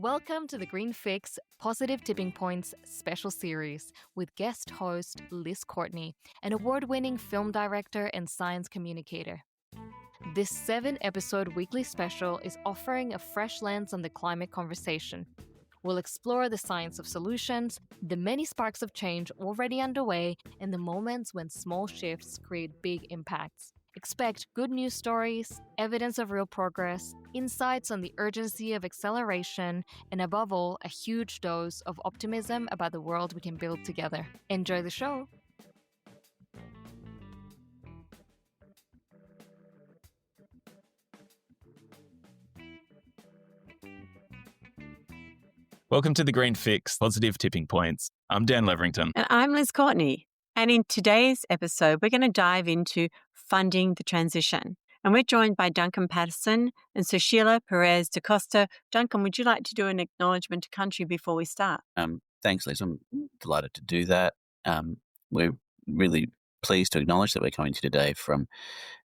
Welcome to the Green Fix Positive Tipping Points special series with guest host Liz Courtney, an award-winning film director and science communicator. This 7-episode weekly special is offering a fresh lens on the climate conversation. We'll explore the science of solutions, the many sparks of change already underway, and the moments when small shifts create big impacts. Expect good news stories, evidence of real progress, insights on the urgency of acceleration, and above all, a huge dose of optimism about the world we can build together. Enjoy the show! Welcome to the Green Fix Positive Tipping Points. I'm Dan Leverington. And I'm Liz Courtney. And in today's episode, we're going to dive into funding the transition. And we're joined by Duncan Paterson and Susheela Perez de Costa. Duncan, would you like to do an acknowledgement to country before we start? Thanks, Liz. I'm delighted to do that. We're really pleased to acknowledge that we're coming to you today from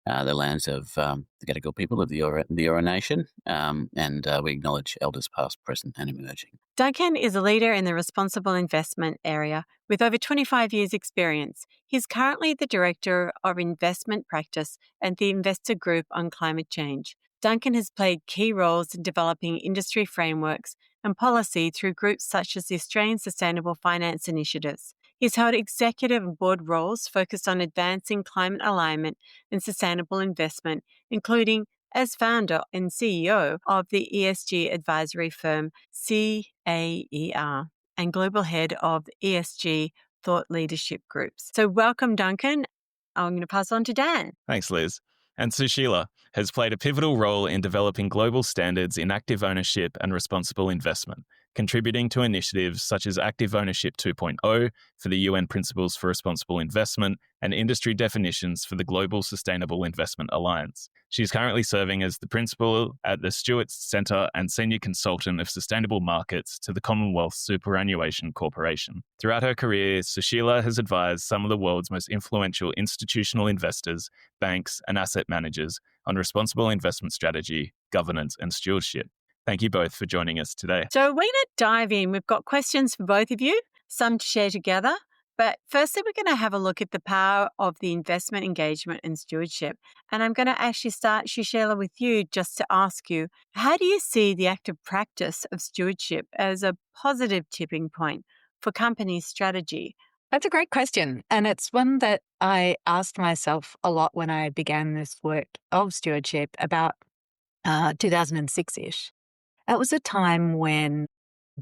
the lands of the Gadigal people of the Eora Nation, and we acknowledge elders past, present and emerging. Duncan is a leader in the responsible investment area with over 25 years' experience. He's currently the Director of Investment Practice at the Investor Group on Climate Change. Duncan has played key roles in developing industry frameworks and policy through groups such as the Australian Sustainable Finance Initiatives. He's held executive and board roles focused on advancing climate alignment and sustainable investment, including as founder and CEO of the ESG advisory firm CAER and global head of ESG thought leadership groups. So welcome, Duncan. I'm going to pass on to Dan. Thanks, Liz. And Susheela has played a pivotal role in developing global standards in active ownership and responsible investment, contributing to initiatives such as Active Ownership 2.0 for the UN Principles for Responsible Investment and industry definitions for the Global Sustainable Investment Alliance. She is currently serving as the principal at the Stewart Centre and senior consultant of sustainable markets to the Commonwealth Superannuation Corporation. Throughout her career, Susheela has advised some of the world's most influential institutional investors, banks, and asset managers on responsible investment strategy, governance, and stewardship. Thank you both for joining us today. So we're going to dive in. We've got questions for both of you, some to share together. But firstly, we're going to have a look at the power of the investment engagement and stewardship. And I'm going to actually start, Susheela, with you just to ask you, how do you see the active practice of stewardship as a positive tipping point for company strategy? That's a great question. And it's one that I asked myself a lot when I began this work of stewardship about 2006-ish. It was a time when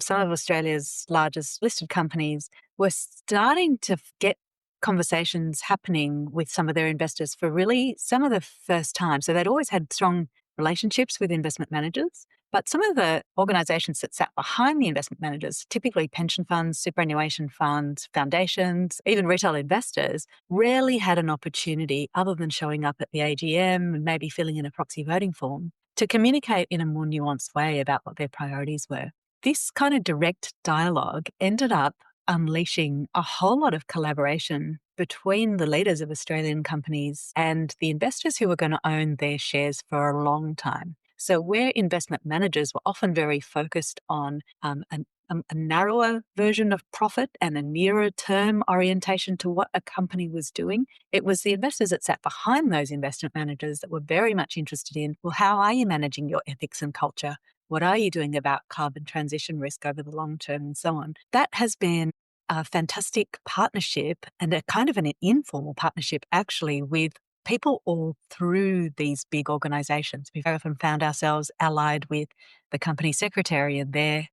some of Australia's largest listed companies were starting to get conversations happening with some of their investors for really some of the first time. So they'd always had strong relationships with investment managers, but some of the organisations that sat behind the investment managers, typically pension funds, superannuation funds, foundations, even retail investors, rarely had an opportunity other than showing up at the AGM and maybe filling in a proxy voting form to communicate in a more nuanced way about what their priorities were. This kind of direct dialogue ended up unleashing a whole lot of collaboration between the leaders of Australian companies and the investors who were going to own their shares for a long time. So where investment managers were often very focused on a narrower version of profit and a nearer term orientation to what a company was doing, it was the investors that sat behind those investment managers that were very much interested in, well, how are you managing your ethics and culture? What are you doing about carbon transition risk over the long term and so on? That has been a fantastic partnership and a kind of an informal partnership actually with people all through these big organizations. We've often found ourselves allied with the company secretary and their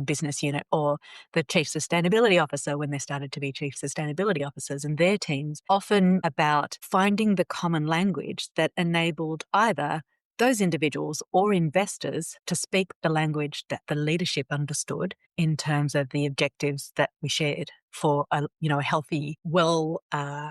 business unit or the chief sustainability officer when there started to be chief sustainability officers and their teams, often about finding the common language that enabled either those individuals or investors to speak the language that the leadership understood in terms of the objectives that we shared for a healthy,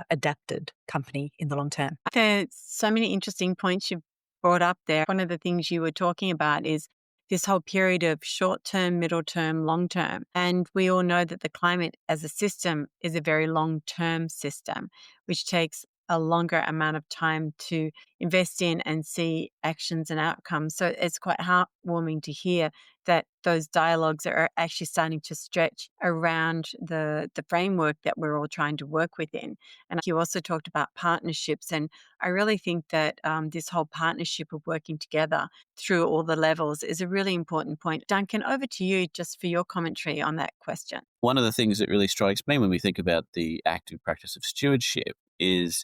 adapted company in the long term. There's so many interesting points you've brought up there. One of the things you were talking about is this whole period of short-term, middle-term, long-term. And we all know that the climate as a system is a very long-term system, which takes a longer amount of time to invest in and see actions and outcomes. So it's quite heartwarming to hear that those dialogues are actually starting to stretch around the framework that we're all trying to work within. And you also talked about partnerships. And I really think that this whole partnership of working together through all the levels is a really important point. Duncan, over to you just for your commentary on that question. One of the things that really strikes me when we think about the active practice of stewardship is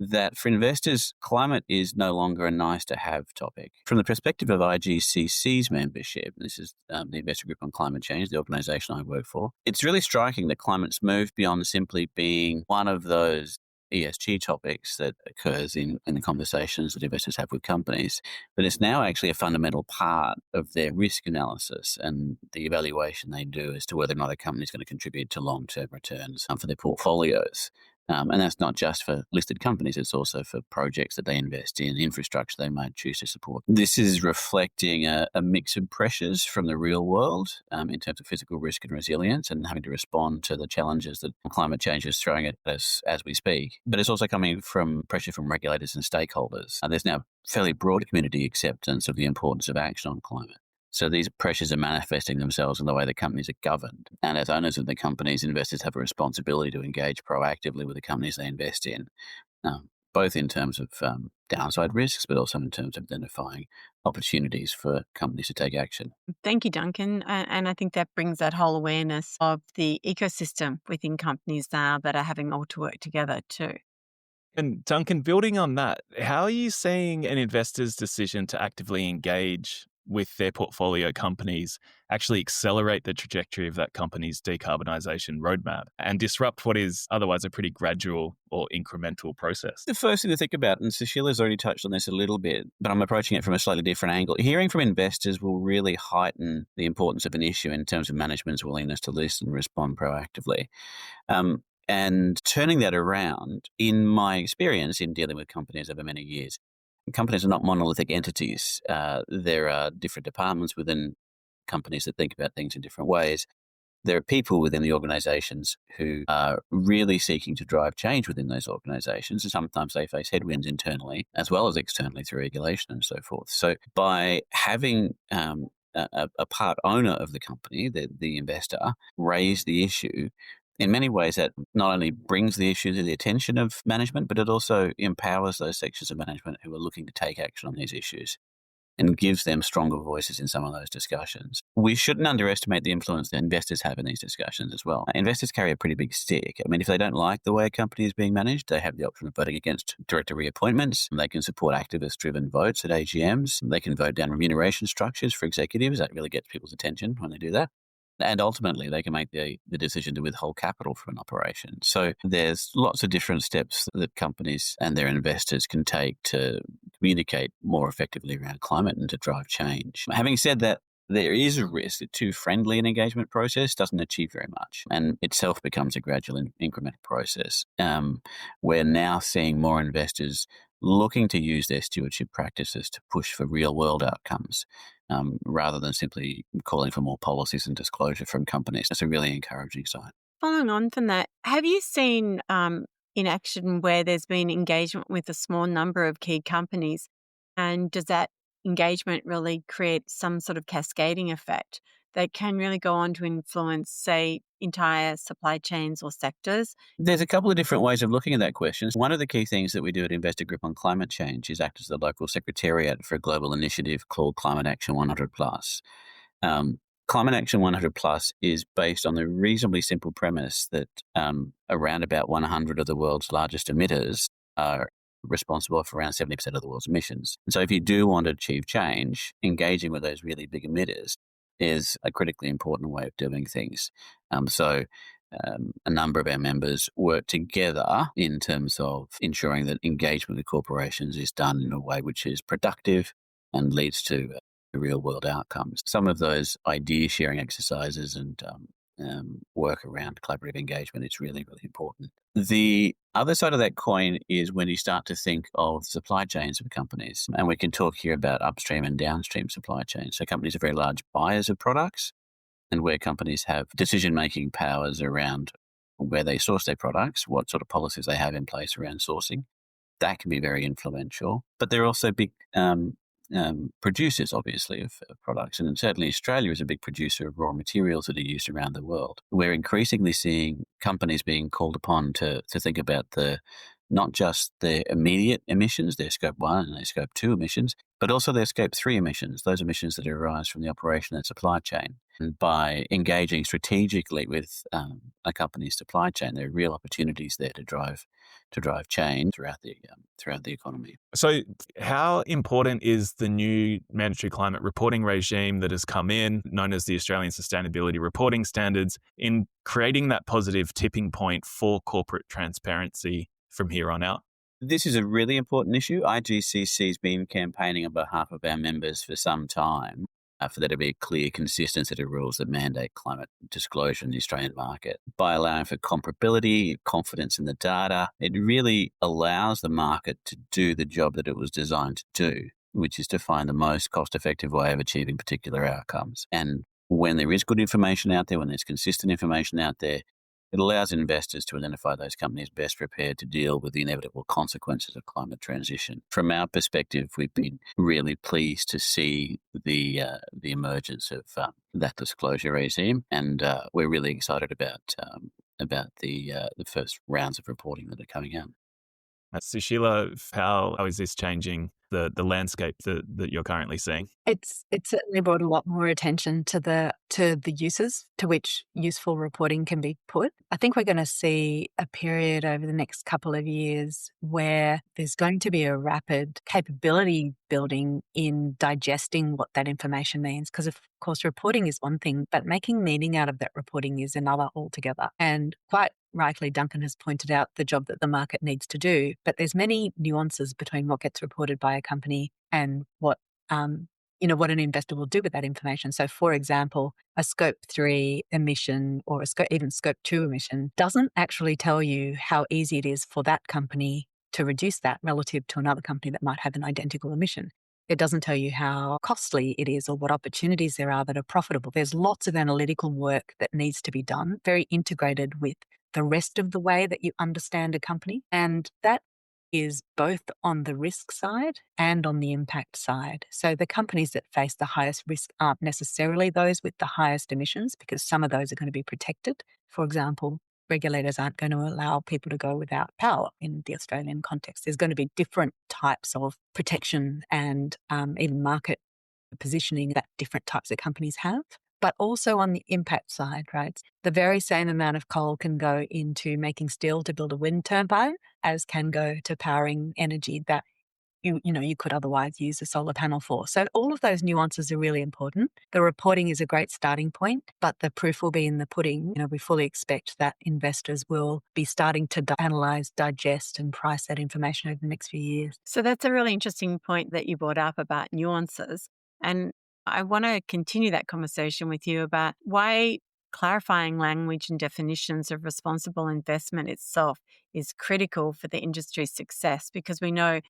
that for investors, climate is no longer a nice to have topic. From the perspective of IGCC's membership, this is the Investor Group on Climate Change, the organisation I work for, it's really striking that climate's moved beyond simply being one of those ESG topics that occurs in the conversations that investors have with companies, but it's now actually a fundamental part of their risk analysis and the evaluation they do as to whether or not a company is going to contribute to long-term returns for their portfolios. And that's not just for listed companies, it's also for projects that they invest in, infrastructure they might choose to support. This is reflecting a mix of pressures from the real world in terms of physical risk and resilience and having to respond to the challenges that climate change is throwing at us as we speak. But it's also coming from pressure from regulators and stakeholders. There's now fairly broad community acceptance of the importance of action on climate. So these pressures are manifesting themselves in the way the companies are governed. And as owners of the companies, investors have a responsibility to engage proactively with the companies they invest in, both in terms of downside risks, but also in terms of identifying opportunities for companies to take action. Thank you, Duncan. And I think that brings that whole awareness of the ecosystem within companies now that are having all to work together too. And Duncan, building on that, how are you seeing an investor's decision to actively engage with their portfolio companies actually accelerate the trajectory of that company's decarbonisation roadmap and disrupt what is otherwise a pretty gradual or incremental process? The first thing to think about, and Susheela's already touched on this a little bit, but I'm approaching it from a slightly different angle. Hearing from investors will really heighten the importance of an issue in terms of management's willingness to listen and respond proactively. And turning that around, in my experience in dealing with companies over many years, companies are not monolithic entities. There are different departments within companies that think about things in different ways. There are people within the organizations who are really seeking to drive change within those organizations, and sometimes they face headwinds internally as well as externally through regulation and so forth. So by having a part owner of the company, the investor, raise the issue, in many ways, that not only brings the issue to the attention of management, but it also empowers those sections of management who are looking to take action on these issues and gives them stronger voices in some of those discussions. We shouldn't underestimate the influence that investors have in these discussions as well. Investors carry a pretty big stick. I mean, if they don't like the way a company is being managed, they have the option of voting against director reappointments. They can support activist-driven votes at AGMs. They can vote down remuneration structures for executives. That really gets people's attention when they do that. And ultimately, they can make the decision to withhold capital from an operation. So there's lots of different steps that companies and their investors can take to communicate more effectively around climate and to drive change. Having said that, there is a risk that too friendly an engagement process doesn't achieve very much and itself becomes a gradual incremental process. We're now seeing more investors looking to use their stewardship practices to push for real-world outcomes rather than simply calling for more policies and disclosure from companies. That's a really encouraging sign. Following on from that, have you seen in action where there's been engagement with a small number of key companies, and does that engagement really create some sort of cascading effect that can really go on to influence, say, entire supply chains or sectors? There's a couple of different ways of looking at that question. One of the key things that we do at Investor Group on Climate Change is act as the local secretariat for a global initiative called Climate Action 100+. Climate Action 100+ is based on the reasonably simple premise that around about 100 of the world's largest emitters are responsible for around 70% of the world's emissions. And so if you do want to achieve change, engaging with those really big emitters is a critically important way of doing things. A number of our members work together in terms of ensuring that engagement with corporations is done in a way which is productive and leads to real-world outcomes. Some of those idea-sharing exercises and work around collaborative engagement is really, really important. The other side of that coin is when you start to think of supply chains of companies, and we can talk here about upstream and downstream supply chains. So companies are very large buyers of products, and where companies have decision-making powers around where they source their products, what sort of policies they have in place around sourcing. that can be very influential. But they're also big producers, obviously, of products. And certainly Australia is a big producer of raw materials that are used around the world. We're increasingly seeing companies being called upon to think about not just their immediate emissions, their Scope 1 and their Scope 2 emissions, but also their Scope 3 emissions, those emissions that arise from the operation and supply chain. And by engaging strategically with a company's supply chain, there are real opportunities there to drive change throughout the economy. So how important is the new mandatory climate reporting regime that has come in, known as the Australian Sustainability Reporting Standards, in creating that positive tipping point for corporate transparency from here on out? This is a really important issue. IGCC has been campaigning on behalf of our members for some time for there to be a clear, consistent set of rules that mandate climate disclosure in the Australian market. By allowing for comparability, confidence in the data, it really allows the market to do the job that it was designed to do, which is to find the most cost-effective way of achieving particular outcomes. And when there is good information out there, when there's consistent information out there, it allows investors to identify those companies best prepared to deal with the inevitable consequences of climate transition. From our perspective, we've been really pleased to see the emergence of that disclosure regime, and we're really excited about the first rounds of reporting that are coming out. Susheela, how is this changing the landscape that you're currently seeing? It's certainly brought a lot more attention to the uses to which useful reporting can be put. I think we're going to see a period over the next couple of years where there's going to be a rapid capability building in digesting what that information means. Because of course, reporting is one thing, but making meaning out of that reporting is another altogether. And quite rightly, Duncan has pointed out the job that the market needs to do, but there's many nuances between what gets reported by a company and what an investor will do with that information. So, for example, a Scope 3 emission or even Scope 2 emission doesn't actually tell you how easy it is for that company to reduce that relative to another company that might have an identical emission. It doesn't tell you how costly it is or what opportunities there are that are profitable. There's lots of analytical work that needs to be done, very integrated with the rest of the way that you understand a company. And that is both on the risk side and on the impact side. So the companies that face the highest risk aren't necessarily those with the highest emissions, because some of those are going to be protected. For example, regulators aren't going to allow people to go without power in the Australian context. There's going to be different types of protection and even market positioning that different types of companies have. But also on the impact side, right? The very same amount of coal can go into making steel to build a wind turbine as can go to powering energy that you could otherwise use a solar panel for. So all of those nuances are really important. The reporting is a great starting point, but the proof will be in the pudding. We fully expect that investors will be starting to analyse, digest and price that information over the next few years. So that's a really interesting point that you brought up about nuances. And I want to continue that conversation with you about why clarifying language and definitions of responsible investment itself is critical for the industry's success, because we know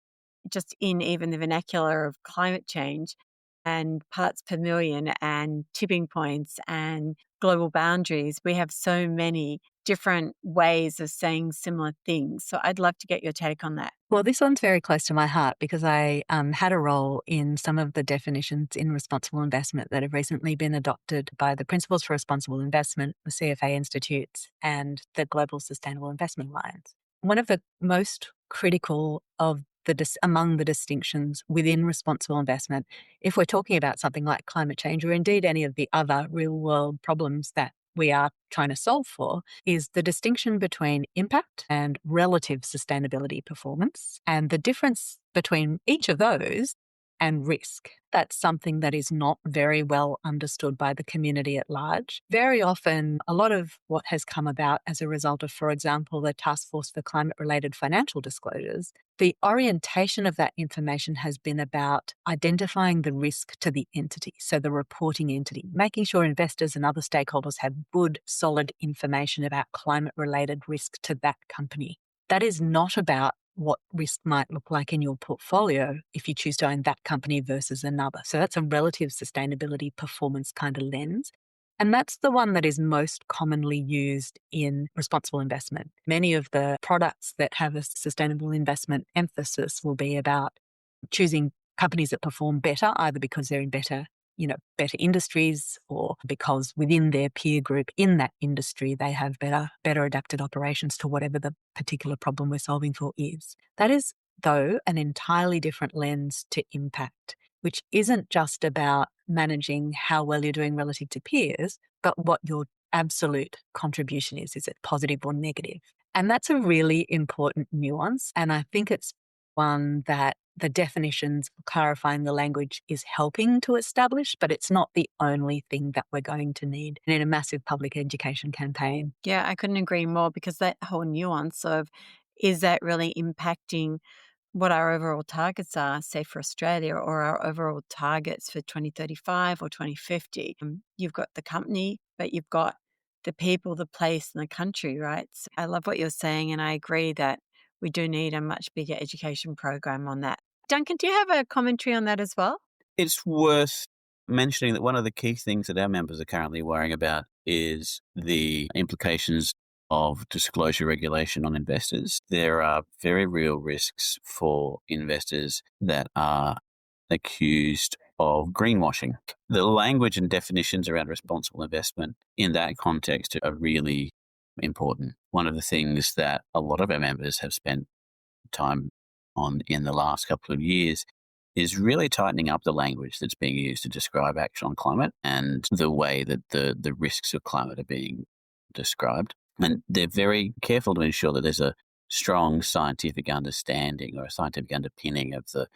just in even the vernacular of climate change and parts per million and tipping points and global boundaries, we have so many different ways of saying similar things. So I'd love to get your take on that. Well, this one's very close to my heart because I had a role in some of the definitions in responsible investment that have recently been adopted by the Principles for Responsible Investment, the CFA Institutes, and the Global Sustainable Investment Alliance. One of the most critical of among the distinctions within responsible investment, if we're talking about something like climate change or indeed any of the other real-world problems that we are trying to solve for, is the distinction between impact and relative sustainability performance, and the difference between each of those and risk. That's something that is not very well understood by the community at large. Very often, a lot of what has come about as a result of, for example, the Task Force for Climate-Related Financial Disclosures, the orientation of that information has been about identifying the risk to the entity, so the reporting entity, making sure investors and other stakeholders have good, solid information about climate-related risk to that company. That is not about what risk might look like in your portfolio if you choose to own that company versus another. So that's a relative sustainability performance kind of lens. And that's the one that is most commonly used in responsible investment. Many of the products that have a sustainable investment emphasis will be about choosing companies that perform better, either because they're in better industries, or because within their peer group in that industry, they have better adapted operations to whatever the particular problem we're solving for is. That is, though, an entirely different lens to impact, which isn't just about managing how well you're doing relative to peers, but what your absolute contribution is. Is it positive or negative? And that's a really important nuance. And I think it's one that the definitions, clarifying the language, is helping to establish, but it's not the only thing that we're going to need in a massive public education campaign. Yeah, I couldn't agree more, because that whole nuance of, is that really impacting what our overall targets are, say for Australia, or our overall targets for 2035 or 2050. You've got the company, but you've got the people, the place, and the country, right? So I love what you're saying, and I agree that we do need a much bigger education program on that. Duncan, do you have a commentary on that as well? It's worth mentioning that one of the key things that our members are currently worrying about is the implications of disclosure regulation on investors. There are very real risks for investors that are accused of greenwashing. The language and definitions around responsible investment in that context are really important. One of the things that a lot of our members have spent time on in the last couple of years is really tightening up the language that's being used to describe action on climate and the way that the risks of climate are being described. And they're very careful to ensure that there's a strong scientific understanding or a scientific underpinning of the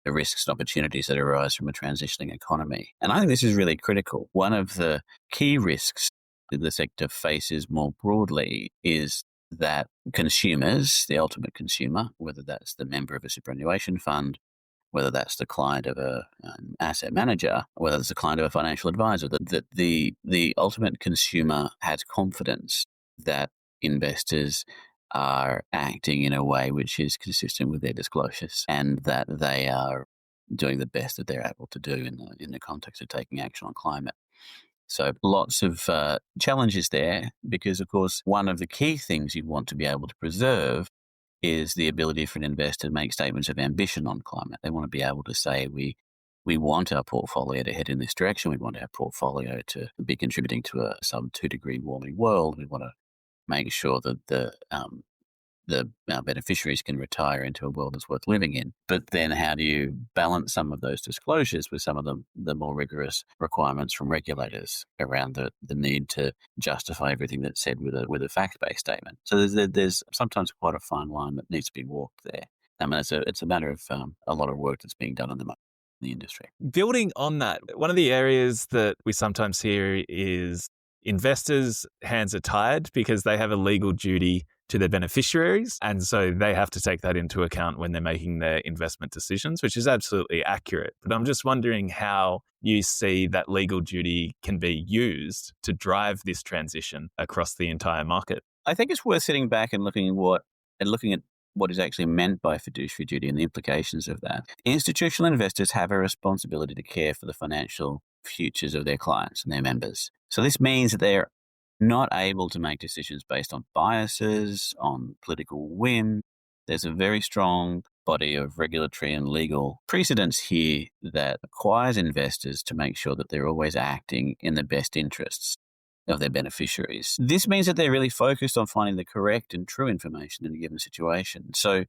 risks and opportunities that arise from a transitioning economy. And I think this is really critical. One of the key risks that the sector faces more broadly is that consumers, the ultimate consumer, whether that's the member of a superannuation fund, whether that's the client of an asset manager, whether it's the client of a financial advisor, that the ultimate consumer has confidence that investors are acting in a way which is consistent with their disclosures and that they are doing the best that they're able to do in the context of taking action on climate. So lots of challenges there, because, of course, one of the key things you want to be able to preserve is the ability for an investor to make statements of ambition on climate. They want to be able to say, we want our portfolio to head in this direction. We want our portfolio to be contributing to a sub 2 degree warming world. We want to make sure that our beneficiaries can retire into a world that's worth living in. But then how do you balance some of those disclosures with some of the more rigorous requirements from regulators around the need to justify everything that's said with a fact-based statement? So there's sometimes quite a fine line that needs to be walked there. I mean, it's a matter of a lot of work that's being done in the industry. Building on that, one of the areas that we sometimes hear is investors' hands are tied because they have a legal duty to their beneficiaries. And so they have to take that into account when they're making their investment decisions, which is absolutely accurate. But I'm just wondering how you see that legal duty can be used to drive this transition across the entire market. I think it's worth sitting back and looking at what is actually meant by fiduciary duty and the implications of that. Institutional investors have a responsibility to care for the financial futures of their clients and their members. So this means that they're not able to make decisions based on biases, on political whim. There's a very strong body of regulatory and legal precedents here that requires investors to make sure that they're always acting in the best interests of their beneficiaries. This means that they're really focused on finding the correct and true information in a given situation. So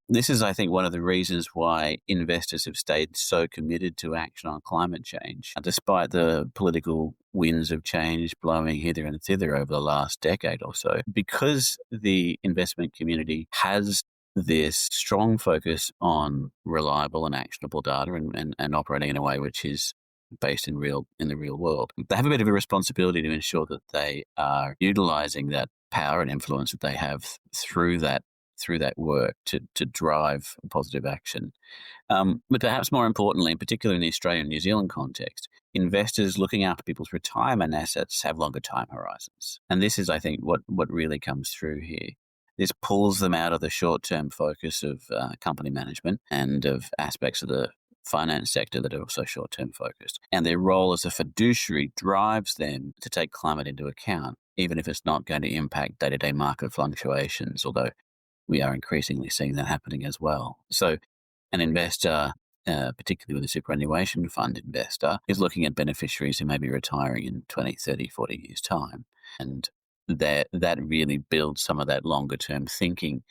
this is, I think, one of the reasons why investors have stayed so committed to action on climate change, despite the political winds of change blowing hither and thither over the last decade or so, because the investment community has this strong focus on reliable and actionable data and operating in a way which is based in the real world. They have a bit of a responsibility to ensure that they are utilizing that power and influence that they have through that work to drive positive action. But perhaps more importantly, in particular in the Australian and New Zealand context, investors looking after people's retirement assets have longer time horizons. And this is, I think, what really comes through here. This pulls them out of the short-term focus of company management and of aspects of the finance sector that are also short-term focused. And their role as a fiduciary drives them to take climate into account, even if it's not going to impact day-to-day market fluctuations, although we are increasingly seeing that happening as well. So an investor, particularly with a superannuation fund investor, is looking at beneficiaries who may be retiring in 20, 30, 40 years' time. And that really builds some of that longer-term thinking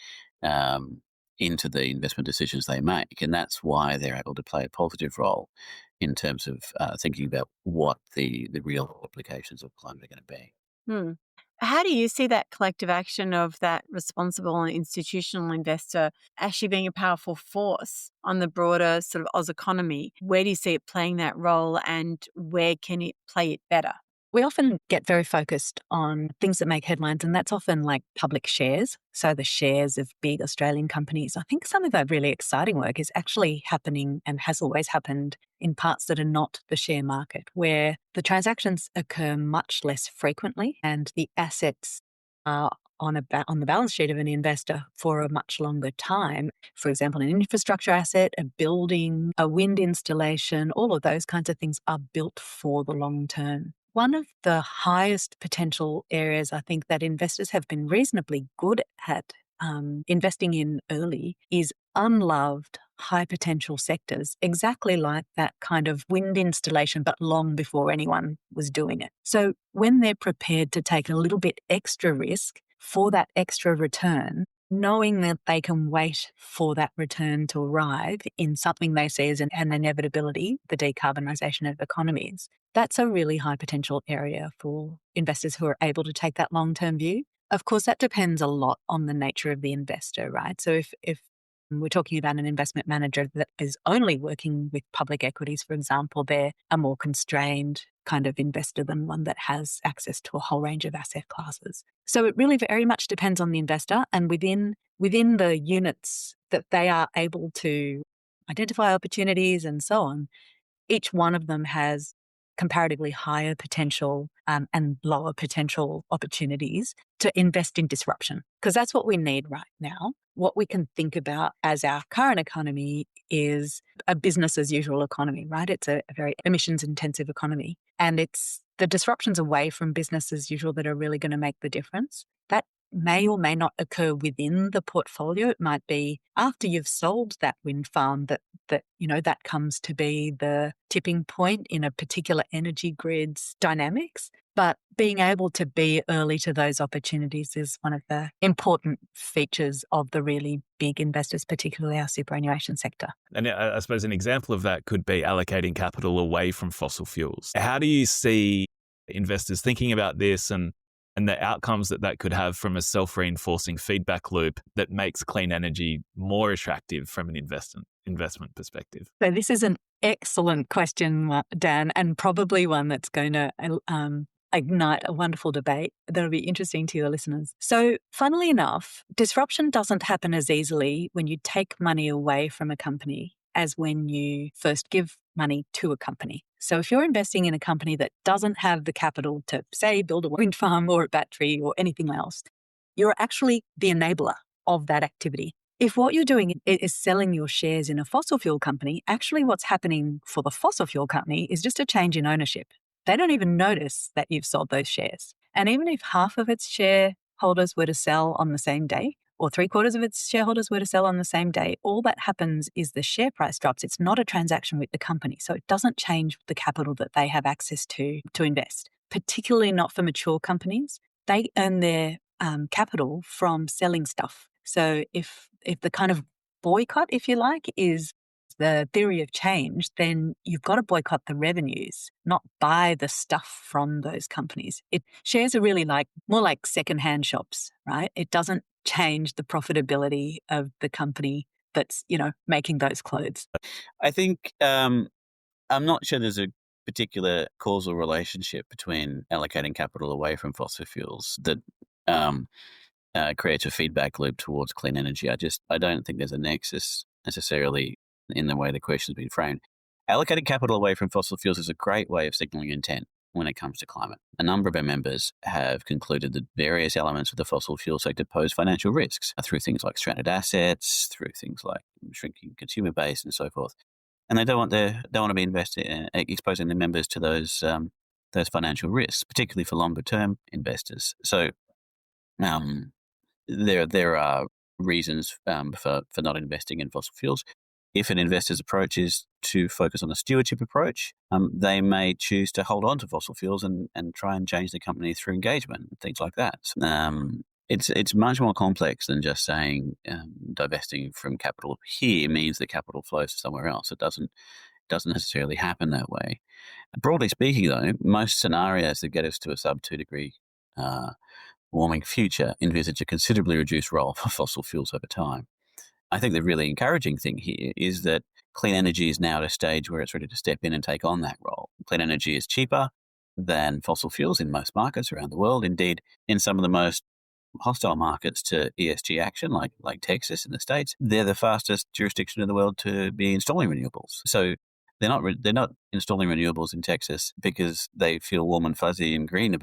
into the investment decisions they make. And that's why they're able to play a positive role in terms of thinking about what the real implications of climate are going to be. Hmm. How do you see that collective action of that responsible and institutional investor actually being a powerful force on the broader sort of Oz economy? Where do you see it playing that role, and where can it play it better? We often get very focused on things that make headlines, and that's often like public shares. So the shares of big Australian companies. I think some of that really exciting work is actually happening and has always happened in parts that are not the share market, where the transactions occur much less frequently and the assets are on the balance sheet of an investor for a much longer time. For example, an infrastructure asset, a building, a wind installation, all of those kinds of things are built for the long term. One of the highest potential areas I think that investors have been reasonably good at investing in early is unloved, high potential sectors, exactly like that kind of wind installation, but long before anyone was doing it. So when they're prepared to take a little bit extra risk for that extra return, knowing that they can wait for that return to arrive in something they see as an inevitability, the decarbonisation of economies, that's a really high potential area for investors who are able to take that long-term view. Of course, that depends a lot on the nature of the investor, right? So if we're talking about an investment manager that is only working with public equities, for example, they're a more constrained kind of investor than one that has access to a whole range of asset classes. So it really very much depends on the investor, and within the units that they are able to identify opportunities and so on, each one of them has comparatively higher potential and lower potential opportunities to invest in disruption, because that's what we need right now. What we can think about as our current economy is a business as usual economy, right? It's a very emissions intensive economy, and it's the disruptions away from business as usual that are really going to make the difference. That may or may not occur within the portfolio. It might be after you've sold that wind farm that comes to be the tipping point in a particular energy grid's dynamics. But being able to be early to those opportunities is one of the important features of the really big investors, particularly our superannuation sector. And I suppose an example of that could be allocating capital away from fossil fuels. How do you see investors thinking about this and the outcomes that could have from a self-reinforcing feedback loop that makes clean energy more attractive from an investment perspective? So this is an excellent question, Dan, and probably one that's going to ignite a wonderful debate that'll be interesting to your listeners. So funnily enough, disruption doesn't happen as easily when you take money away from a company as when you first give money to a company. So if you're investing in a company that doesn't have the capital to, say, build a wind farm or a battery or anything else, you're actually the enabler of that activity. If what you're doing is selling your shares in a fossil fuel company, actually what's happening for the fossil fuel company is just a change in ownership. They don't even notice that you've sold those shares. And even if half of its shareholders were to sell on the same day, or 3/4 of its shareholders were to sell on the same day, all that happens is the share price drops. It's not a transaction with the company. So it doesn't change the capital that they have access to invest, particularly not for mature companies. They earn their capital from selling stuff. So if the kind of boycott, if you like, is the theory of change, then you've got to boycott the revenues, not buy the stuff from those companies. Shares are really more like secondhand shops, right? It doesn't change the profitability of the company that's, making those clothes. I think I'm not sure there's a particular causal relationship between allocating capital away from fossil fuels that creates a feedback loop towards clean energy. I don't think there's a nexus necessarily in the way the question's been framed. Allocating capital away from fossil fuels is a great way of signaling intent when it comes to climate. A number of our members have concluded that various elements of the fossil fuel sector pose financial risks through things like stranded assets, through things like shrinking consumer base and so forth. and they don't want to be exposing their members to those financial risks, particularly for longer term investors. So there are reasons for not investing in fossil fuels. If an investor's approach is to focus on a stewardship approach, they may choose to hold on to fossil fuels and try and change the company through engagement and things like that. It's much more complex than just saying divesting from capital here means the capital flows somewhere else. It doesn't necessarily happen that way. Broadly speaking, though, most scenarios that get us to a sub 2 degree warming future envisage a considerably reduced role for fossil fuels over time. I think the really encouraging thing here is that clean energy is now at a stage where it's ready to step in and take on that role. Clean energy is cheaper than fossil fuels in most markets around the world. Indeed, in some of the most hostile markets to ESG action, like Texas in the States, they're the fastest jurisdiction in the world to be installing renewables. So they're not installing renewables in Texas because they feel warm and fuzzy and green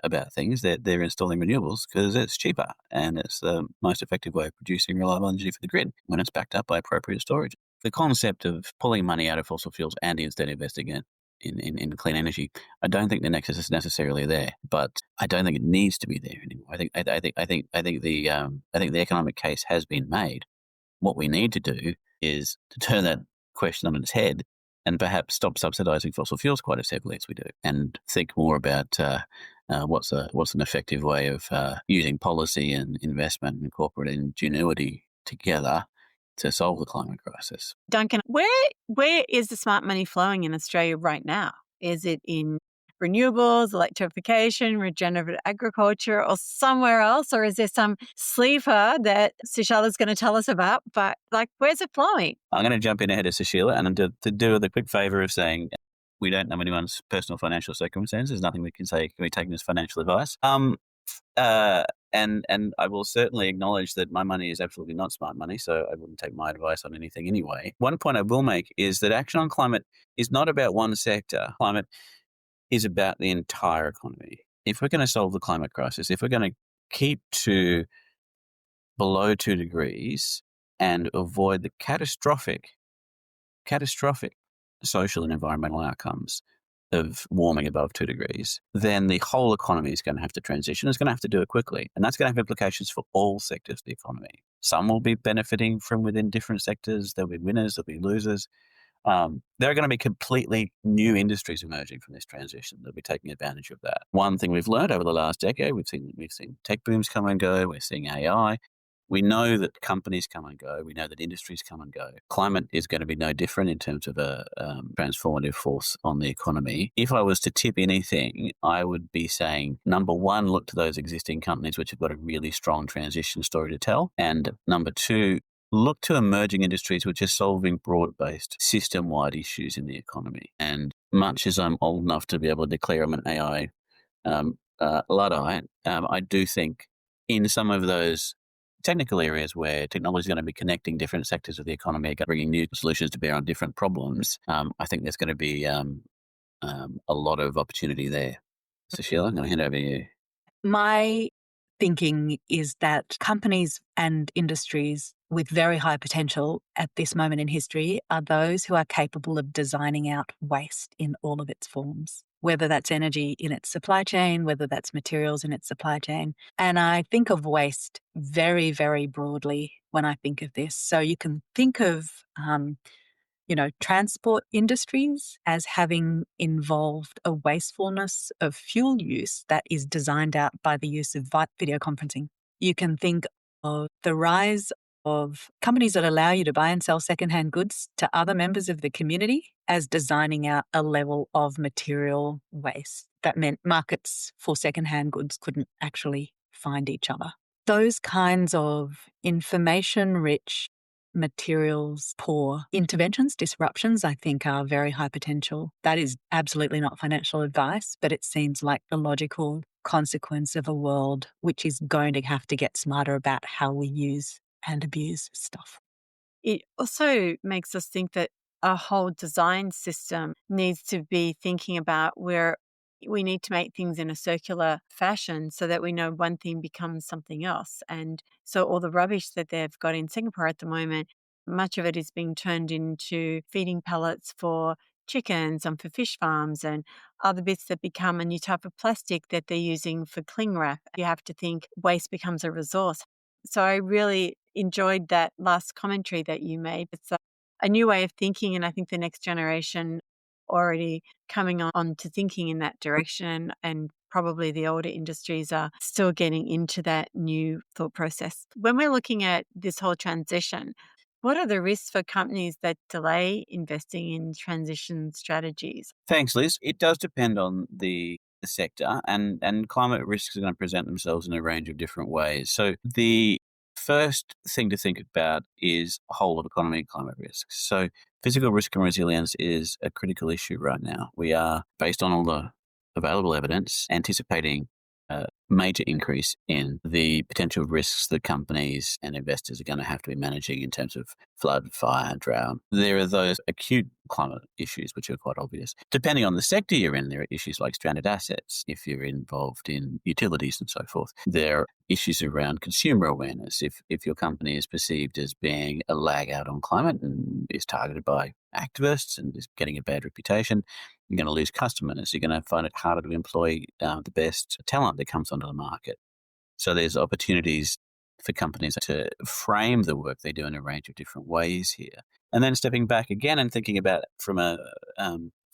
about things. They're installing renewables because it's cheaper and it's the most effective way of producing reliable energy for the grid when it's backed up by appropriate storage. The concept of pulling money out of fossil fuels and instead investing it in clean energy, I don't think the nexus is necessarily there, but I don't think it needs to be there anymore. I think the economic case has been made. What we need to do is to turn that question on its head and perhaps stop subsidizing fossil fuels quite as heavily as we do, and think more about what's an effective way of using policy and investment and corporate ingenuity together to solve the climate crisis. Duncan, where is the smart money flowing in Australia right now? Is it in renewables, electrification, regenerative agriculture, or somewhere else? Or is there some sleeper that Susheela is going to tell us about? But where's it flowing? I'm going to jump in ahead of Susheela and to do the quick favour of saying we don't know anyone's personal financial circumstances. There's nothing we can say can be taken as financial advice. And I will certainly acknowledge that my money is absolutely not smart money, so I wouldn't take my advice on anything anyway. One point I will make is that action on climate is not about one sector. Climate is about the entire economy. If we're going to solve the climate crisis, if we're going to keep to below 2 degrees and avoid the catastrophic social and environmental outcomes of warming above 2 degrees, then the whole economy is going to have to transition. It's going to have to do it quickly. And that's going to have implications for all sectors of the economy. Some will be benefiting from within different sectors. There'll be winners, there'll be losers. There are going to be completely new industries emerging from this transition that'll be taking advantage of that. One thing we've learned over the last decade, we've seen tech booms come and go. We're seeing AI. We know that companies come and go. We know that industries come and go. Climate is going to be no different in terms of a transformative force on the economy. If I was to tip anything, I would be saying, number one, look to those existing companies which have got a really strong transition story to tell. And number two, look to emerging industries which are solving broad-based, system-wide issues in the economy. And much as I'm old enough to be able to declare I'm an AI Luddite, I do think in some of those technical areas where technology is going to be connecting different sectors of the economy, bringing new solutions to bear on different problems, I think there's going to be a lot of opportunity there. Susheela, I'm going to hand over to you. My thinking is that companies and industries with very high potential at this moment in history are those who are capable of designing out waste in all of its forms, whether that's energy in its supply chain, whether that's materials in its supply chain. And I think of waste very, very broadly when I think of this. So you can think of transport industries as having involved a wastefulness of fuel use that is designed out by the use of video conferencing. You can think of the rise of companies that allow you to buy and sell secondhand goods to other members of the community as designing out a level of material waste that meant markets for secondhand goods couldn't actually find each other. Those kinds of information-rich, materials poor interventions, disruptions, I think are very high potential. That is absolutely not financial advice, but it seems like the logical consequence of a world which is going to have to get smarter about how we use and abuse stuff. It also makes us think that our whole design system needs to be thinking about where we need to make things in a circular fashion so that we know one thing becomes something else. And so all the rubbish that they've got in Singapore at the moment Much of it is being turned into feeding pellets for chickens and for fish farms and other bits that become a new type of plastic that they're using for cling wrap. You have to think waste becomes a resource. So I really enjoyed that last commentary that you made. It's a new way of thinking, and I think the next generation already coming on to thinking in that direction, and probably the older industries are still getting into that new thought process. When we're looking at this whole transition, what are the risks for companies that delay investing in transition strategies? Thanks, Liz. It does depend on the sector, and climate risks are going to present themselves in a range of different ways. So the first thing to think about is whole of economy climate risks. So physical risk and resilience is a critical issue right now. We are, based on all the available evidence, anticipating a major increase in the potential risks that companies and investors are going to have to be managing in terms of flood, fire, drought. There are those acute climate issues, which are quite obvious. Depending on the sector you're in, there are issues like stranded assets, if you're involved in utilities and so forth. There are issues around consumer awareness. If your company is perceived as being a lag out on climate and is targeted by activists and is getting a bad reputation, you're going to lose customers. You're going to find it harder to employ the best talent that comes onto the market. So there's opportunities for companies to frame the work they do in a range of different ways here. And then stepping back again and thinking about it from a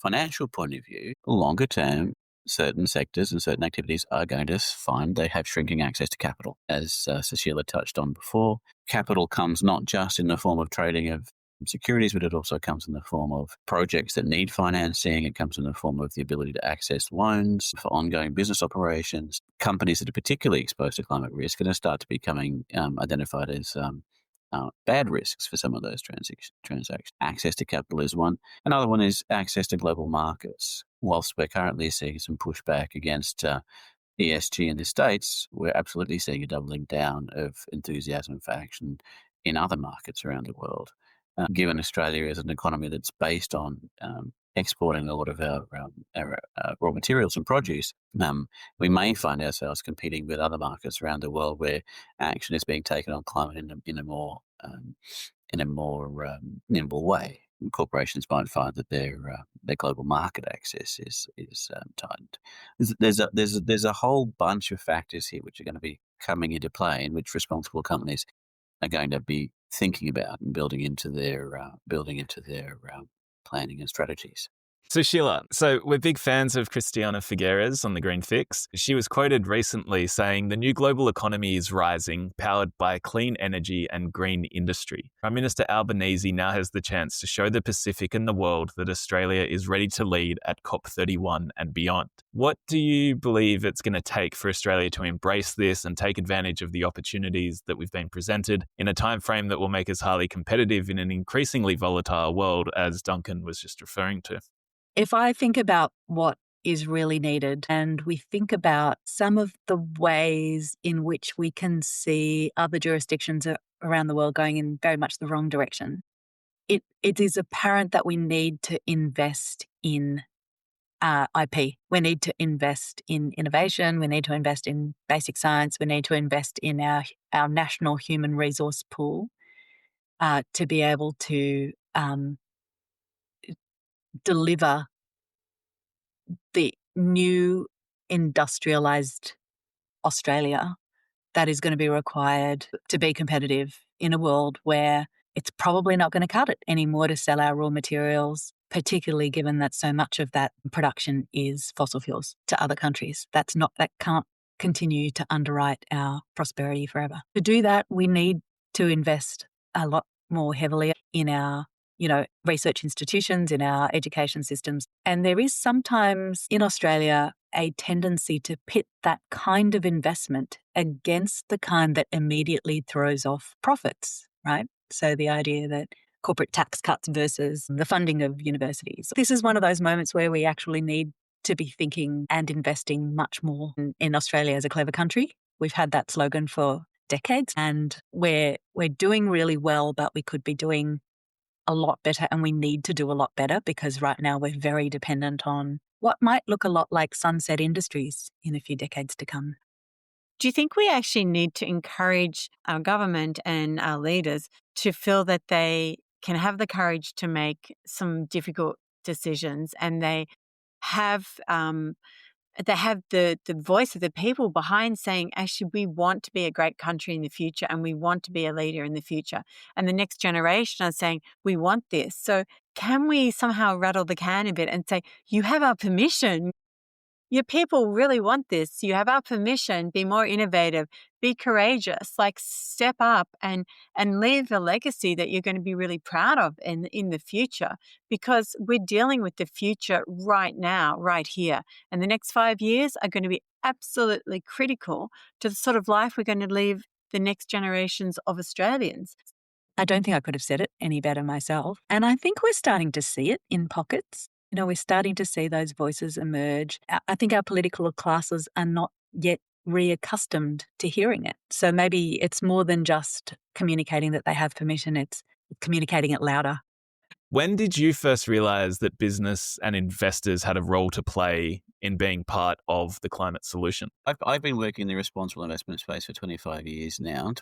financial point of view, longer term, certain sectors and certain activities are going to find they have shrinking access to capital. As Susheela touched on before, capital comes not just in the form of trading of securities, but it also comes in the form of projects that need financing. It comes in the form of the ability to access loans for ongoing business operations. Companies that are particularly exposed to climate risk are going to start to becoming identified as bad risks for some of those transactions. Access to capital is one. Another one is access to global markets. Whilst we're currently seeing some pushback against ESG in the States, we're absolutely seeing a doubling down of enthusiasm for action in other markets around the world. Given Australia is an economy that's based on exporting a lot of our raw materials and produce, we may find ourselves competing with other markets around the world where action is being taken on climate in a more nimble way. Corporations might find that their global market access is tightened. There's a whole bunch of factors here which are going to be coming into play, in which responsible companies are going to be thinking about and building into their planning and strategies. Susheela, so we're big fans of Christiana Figueres on The Green Fix. She was quoted recently saying the new global economy is rising, powered by clean energy and green industry. Prime Minister Albanese now has the chance to show the Pacific and the world that Australia is ready to lead at COP31 and beyond. What do you believe it's going to take for Australia to embrace this and take advantage of the opportunities that we've been presented in a time frame that will make us highly competitive in an increasingly volatile world, as Duncan was just referring to? If I think about what is really needed and we think about some of the ways in which we can see other jurisdictions around the world going in very much the wrong direction, it is apparent that we need to invest in IP. We need to invest in innovation. We need to invest in basic science. We need to invest in our national human resource pool to be able to deliver the new industrialized Australia that is going to be required to be competitive in a world where it's probably not going to cut it anymore to sell our raw materials, particularly given that so much of that production is fossil fuels to other countries. That can't continue to underwrite our prosperity forever. To do that, we need to invest a lot more heavily in our research institutions, in our education systems. And there is sometimes in Australia a tendency to pit that kind of investment against the kind that immediately throws off profits, right? So the idea that corporate tax cuts versus the funding of universities. This is one of those moments where we actually need to be thinking and investing much more in Australia as a clever country. We've had that slogan for decades and we're doing really well, but we could be doing a lot better, and we need to do a lot better because right now we're very dependent on what might look a lot like sunset industries in a few decades to come. Do you think we actually need to encourage our government and our leaders to feel that they can have the courage to make some difficult decisions, and they have the voice of the people behind saying, actually, we want to be a great country in the future and we want to be a leader in the future. And the next generation are saying, we want this. So can we somehow rattle the can a bit and say, you have our permission? Your people really want this. You have our permission. Be more innovative. Be courageous. Like, step up and leave a legacy that you're going to be really proud of in the future, because we're dealing with the future right now, right here. And the next 5 years are going to be absolutely critical to the sort of life we're going to leave the next generations of Australians. I don't think I could have said it any better myself. And I think we're starting to see it in pockets. We're starting to see those voices emerge. I think our political classes are not yet reaccustomed to hearing it. So maybe it's more than just communicating that they have permission, it's communicating it louder. When did you first realize that business and investors had a role to play in being part of the climate solution? I've been working in the responsible investment space for 25 years now,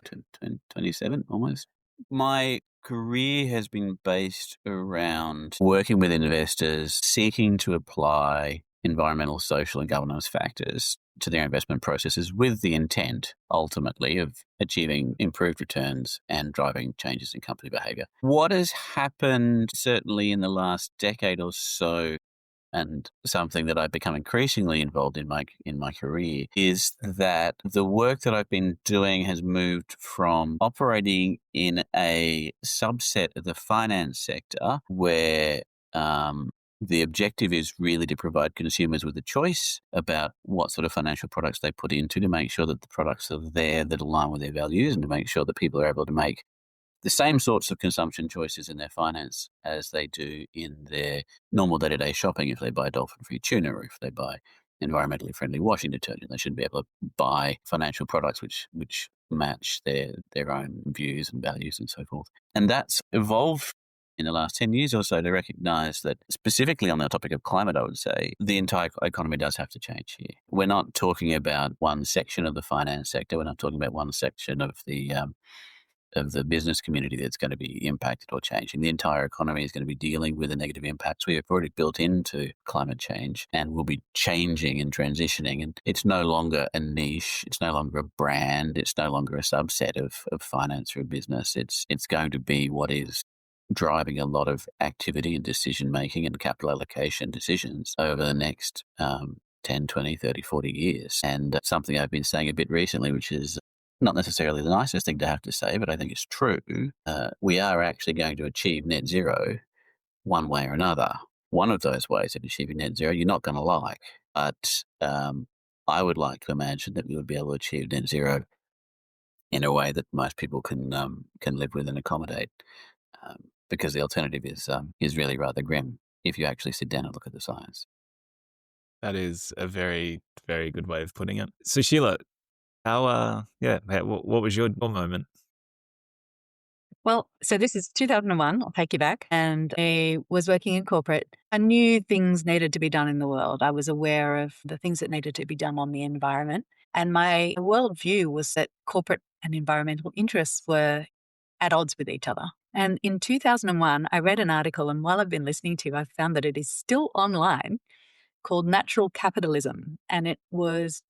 27 almost. My career has been based around working with investors, seeking to apply environmental, social, and governance factors to their investment processes with the intent, ultimately, of achieving improved returns and driving changes in company behaviour. What has happened, certainly in the last decade or so, and something that I've become increasingly involved in my career, is that the work that I've been doing has moved from operating in a subset of the finance sector where the objective is really to provide consumers with a choice about what sort of financial products they put into, to make sure that the products are there that align with their values, and to make sure that people are able to make the same sorts of consumption choices in their finance as they do in their normal day-to-day shopping. If they buy dolphin-free tuna, or if they buy environmentally friendly washing detergent, they should be able to buy financial products which match their own views and values and so forth. And that's evolved in the last 10 years or so to recognise that, specifically on the topic of climate, I would say the entire economy does have to change here. We're not talking about one section of the finance sector. We're not talking about one section of the business community that's going to be impacted or changing. The entire economy is going to be dealing with the negative impacts we have already built into climate change, and will be changing and transitioning. And it's no longer a niche. It's no longer a brand. It's no longer a subset of finance or business. It's going to be what is driving a lot of activity and decision-making and capital allocation decisions over the next 10, 20, 30, 40 years. And something I've been saying a bit recently, which is not necessarily the nicest thing to have to say, but I think it's true. We are actually going to achieve net zero one way or another. One of those ways of achieving net zero you're not going to like, but I would like to imagine that we would be able to achieve net zero in a way that most people can live with and accommodate, because the alternative is really rather grim if you actually sit down and look at the science. That is a very, very good way of putting it. Susheela, what was your moment? Well, so this is 2001, I'll take you back, and I was working in corporate. I knew things needed to be done in the world. I was aware of the things that needed to be done on the environment. And my worldview was that corporate and environmental interests were at odds with each other. And in 2001, I read an article, and while I've been listening to, I've found that it is still online, called Natural Capitalism. And it was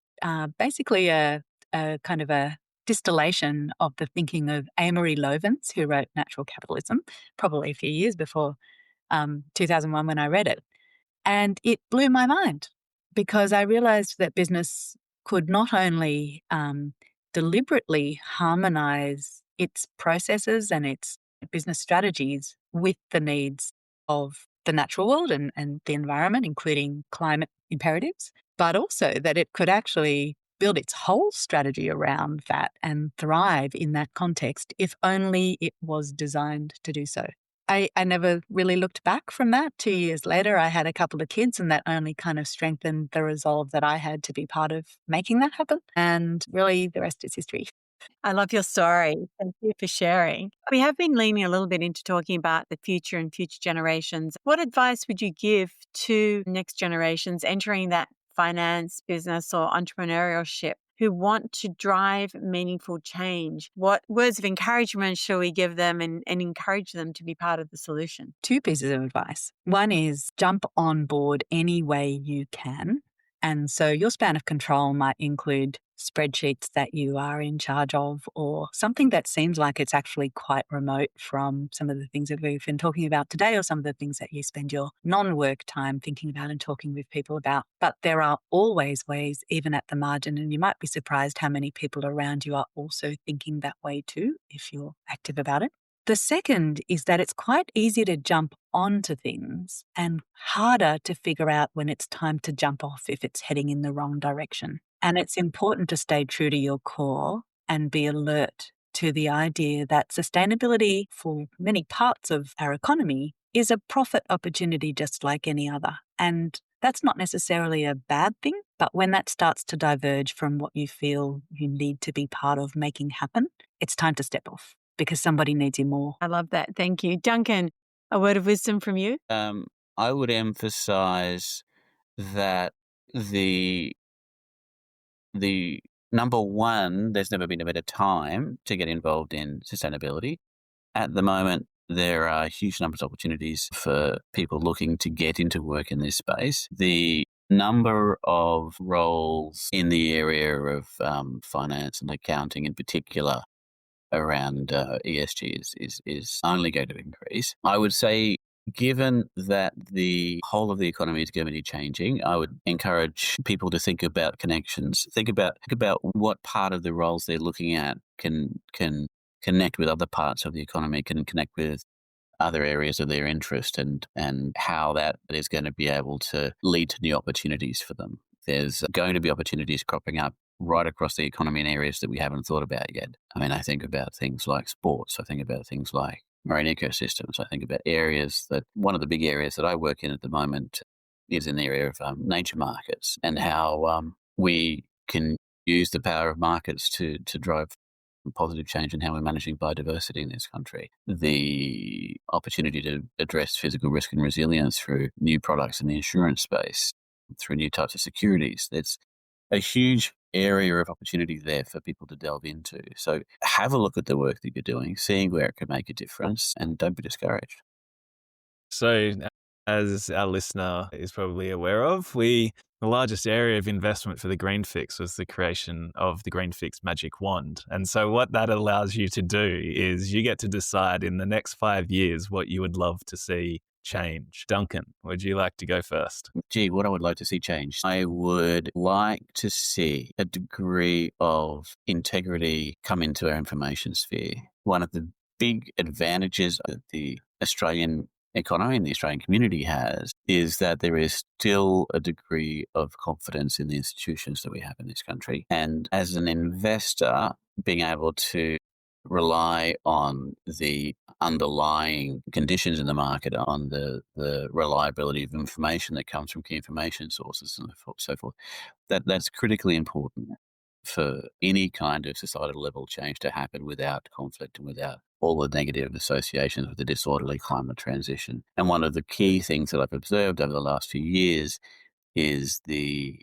basically a kind of a distillation of the thinking of Amory Lovins, who wrote Natural Capitalism, probably a few years before 2001 when I read it. And it blew my mind, because I realized that business could not only deliberately harmonize its processes and its business strategies with the needs of the natural world and the environment, including climate imperatives, but also that it could actually build its whole strategy around that and thrive in that context if only it was designed to do so. I never really looked back from that. 2 years later, I had a couple of kids, and that only kind of strengthened the resolve that I had to be part of making that happen. And really, the rest is history. I love your story. Thank you for sharing. We have been leaning a little bit into talking about the future and future generations. What advice would you give to next generations entering that finance, business, or entrepreneurship, who want to drive meaningful change? What words of encouragement shall we give them and encourage them to be part of the solution? 2 pieces of advice. One is jump on board any way you can. And so your span of control might include spreadsheets that you are in charge of, or something that seems like it's actually quite remote from some of the things that we've been talking about today, or some of the things that you spend your non-work time thinking about and talking with people about. But there are always ways, even at the margin, and you might be surprised how many people around you are also thinking that way too, if you're active about it. The second is that it's quite easy to jump onto things and harder to figure out when it's time to jump off if it's heading in the wrong direction. And it's important to stay true to your core and be alert to the idea that sustainability for many parts of our economy is a profit opportunity just like any other. And that's not necessarily a bad thing, but when that starts to diverge from what you feel you need to be part of making happen, it's time to step off, because somebody needs you more. I love that. Thank you. Duncan, a word of wisdom from you? I would emphasize that the number one, there's never been a better time to get involved in sustainability. At the moment, there are huge numbers of opportunities for people looking to get into work in this space. The number of roles in the area of finance and accounting in particular around ESG is only going to increase. I would say, given that the whole of the economy is going to be changing, I would encourage people to think about connections. Think about what part of the roles they're looking at can connect with other parts of the economy, can connect with other areas of their interest, and how that is going to be able to lead to new opportunities for them. There's going to be opportunities cropping up right across the economy in areas that we haven't thought about yet. I mean, I think about things like sports. I think about things like marine ecosystems. I think about areas that, one of the big areas that I work in at the moment is in the area of nature markets, and how we can use the power of markets to drive positive change in how we're managing biodiversity in this country. The opportunity to address physical risk and resilience through new products in the insurance space, through new types of securities. There's a huge area of opportunity there for people to delve into. So have a look at the work that you're doing, seeing where it can make a difference, and don't be discouraged. So, as our listener is probably aware of, the largest area of investment for the Green Fix was the creation of the Green Fix Magic Wand. And so what that allows you to do is you get to decide in the next 5 years what you would love to see change. Duncan, would you like to go first? What I would like to see change. I would like to see a degree of integrity come into our information sphere. One of the big advantages that the Australian economy and the Australian community has is that there is still a degree of confidence in the institutions that we have in this country. And as an investor, being able to rely on the underlying conditions in the market, on the reliability of information that comes from key information sources and so forth, that's critically important for any kind of societal level change to happen without conflict and without all the negative associations with the disorderly climate transition. And one of the key things that I've observed over the last few years is the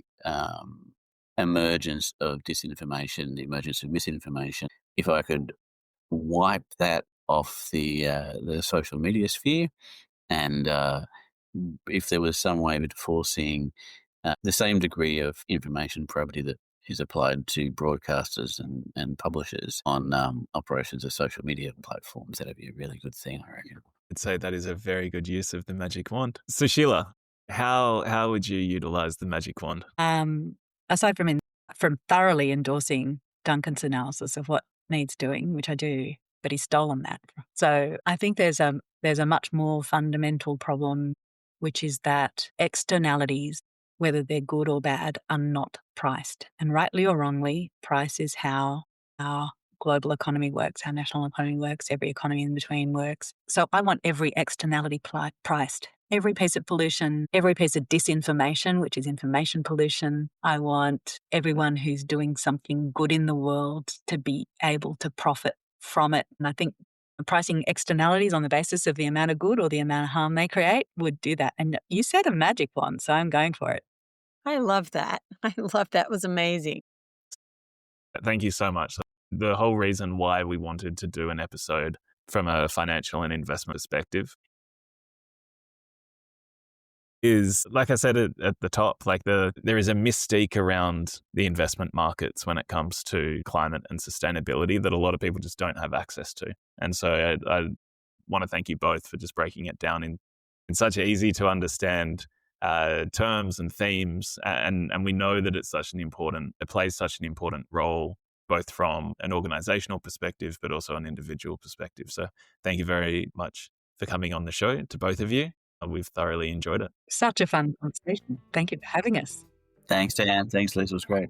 emergence of disinformation, the emergence of misinformation. If I could wipe that off the social media sphere, and if there was some way of enforcing the same degree of information probity that is applied to broadcasters and publishers on operations of social media platforms, that'd be a really good thing, I reckon. I'd say that is a very good use of the magic wand. Susheela, how would you utilize the magic wand? Aside from thoroughly endorsing Duncan's analysis of what needs doing, which I do, but he's stolen that. So I think there's a much more fundamental problem, which is that externalities, whether they're good or bad, are not priced. And rightly or wrongly, price is how our global economy works, our national economy works, every economy in between works. So I want every externality priced. Every piece of pollution, every piece of disinformation, which is information pollution. I want everyone who's doing something good in the world to be able to profit from it. And I think pricing externalities on the basis of the amount of good or the amount of harm they create would do that. And you said a magic wand, so I'm going for it. I love that. I love that. It was amazing. Thank you so much. The whole reason why we wanted to do an episode from a financial and investment perspective is, like I said at the top, there is a mystique around the investment markets when it comes to climate and sustainability that a lot of people just don't have access to. And so I want to thank you both for just breaking it down in such easy to understand terms and themes. And we know that it plays such an important role, both from an organizational perspective, but also an individual perspective. So thank you very much for coming on the show, to both of you. We've thoroughly enjoyed it. Such a fun conversation. Thank you for having us. Thanks, Dan. Thanks, Liz. It was great.